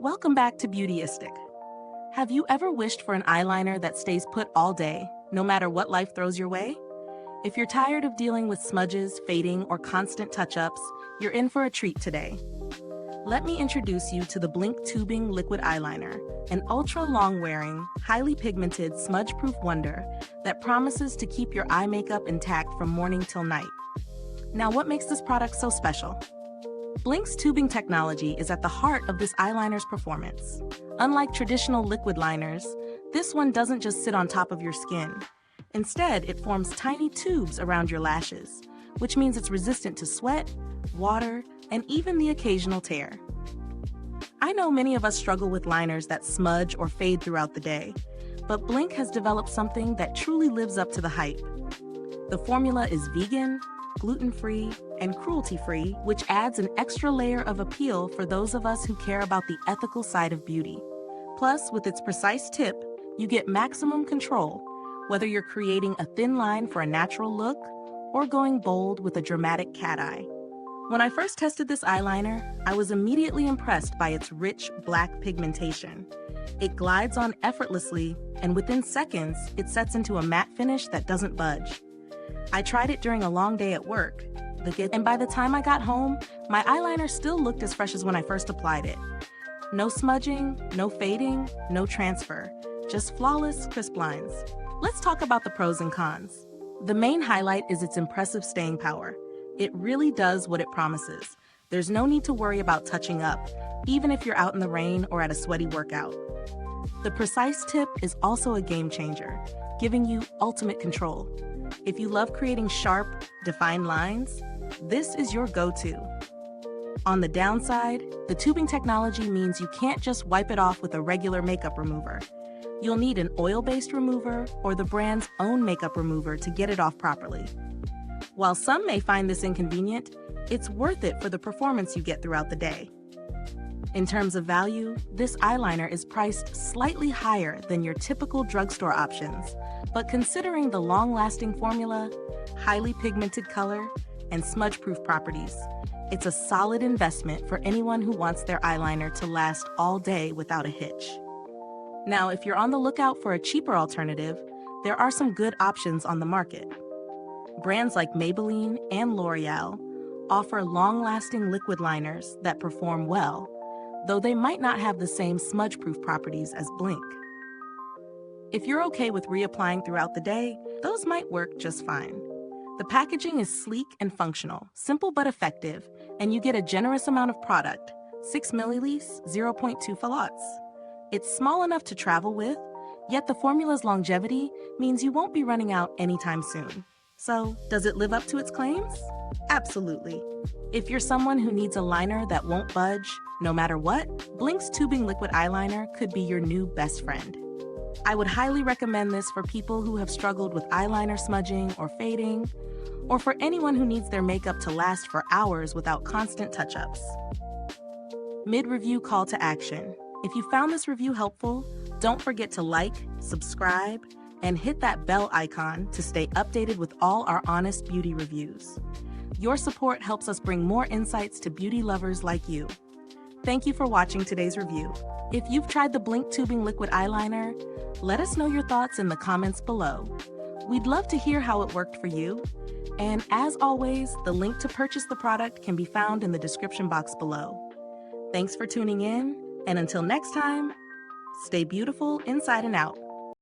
Welcome back to Beautyistic. Have you ever wished for an eyeliner that stays put all day, no matter what life throws your way? If you're tired of dealing with smudges, fading, or constant touch-ups, you're in for a treat today. Let me introduce you to the Blinc Tubing Liquid Eyeliner, an ultra-long-wearing, highly pigmented, smudge-proof wonder that promises to keep your eye makeup intact from morning till night. Now, what makes this product so special? Blinc's tubing technology is at the heart of this eyeliner's performance. Unlike traditional liquid liners, this one doesn't just sit on top of your skin. Instead, it forms tiny tubes around your lashes, which means it's resistant to sweat, water, and even the occasional tear. I know many of us struggle with liners that smudge or fade throughout the day, but Blinc has developed something that truly lives up to the hype. The formula is vegan, gluten-free, and cruelty-free, which adds an extra layer of appeal for those of us who care about the ethical side of beauty. Plus, with its precise tip, you get maximum control, whether you're creating a thin line for a natural look or going bold with a dramatic cat eye. When I first tested this eyeliner, I was immediately impressed by its rich black pigmentation. It glides on effortlessly, and within seconds, it sets into a matte finish that doesn't budge. I tried it during a long day at work, and by the time I got home, my eyeliner still looked as fresh as when I first applied it. No smudging, no fading, no transfer, just flawless, crisp lines. Let's talk about the pros and cons. The main highlight is its impressive staying power. It really does what it promises. There's no need to worry about touching up, even if you're out in the rain or at a sweaty workout. The precise tip is also a game changer, giving you ultimate control. If you love creating sharp, defined lines, this is your go-to. On the downside, the tubing technology means you can't just wipe it off with a regular makeup remover. You'll need an oil-based remover or the brand's own makeup remover to get it off properly. While some may find this inconvenient, it's worth it for the performance you get throughout the day. In terms of value, this eyeliner is priced slightly higher than your typical drugstore options, but considering the long-lasting formula, highly pigmented color, and smudge-proof properties, it's a solid investment for anyone who wants their eyeliner to last all day without a hitch. Now, if you're on the lookout for a cheaper alternative, there are some good options on the market. Brands like Maybelline and L'Oreal offer long-lasting liquid liners that perform well, though they might not have the same smudge-proof properties as Blinc. If you're okay with reapplying throughout the day, those might work just fine. The packaging is sleek and functional, simple but effective, and you get a generous amount of product, 6 milliliters, 0.2 phthalates. It's small enough to travel with, yet the formula's longevity means you won't be running out anytime soon. So, does it live up to its claims? Absolutely. If you're someone who needs a liner that won't budge, no matter what, Blinc's Tubing Liquid Eyeliner could be your new best friend. I would highly recommend this for people who have struggled with eyeliner smudging or fading, or for anyone who needs their makeup to last for hours without constant touch-ups. Mid-review call to action. If you found this review helpful, don't forget to like, subscribe, and hit that bell icon to stay updated with all our honest beauty reviews. Your support helps us bring more insights to beauty lovers like you. Thank you for watching today's review. If you've tried the Blinc Tubing Liquid Eyeliner, let us know your thoughts in the comments below. We'd love to hear how it worked for you. And as always, the link to purchase the product can be found in the description box below. Thanks for tuning in, and until next time, stay beautiful inside and out.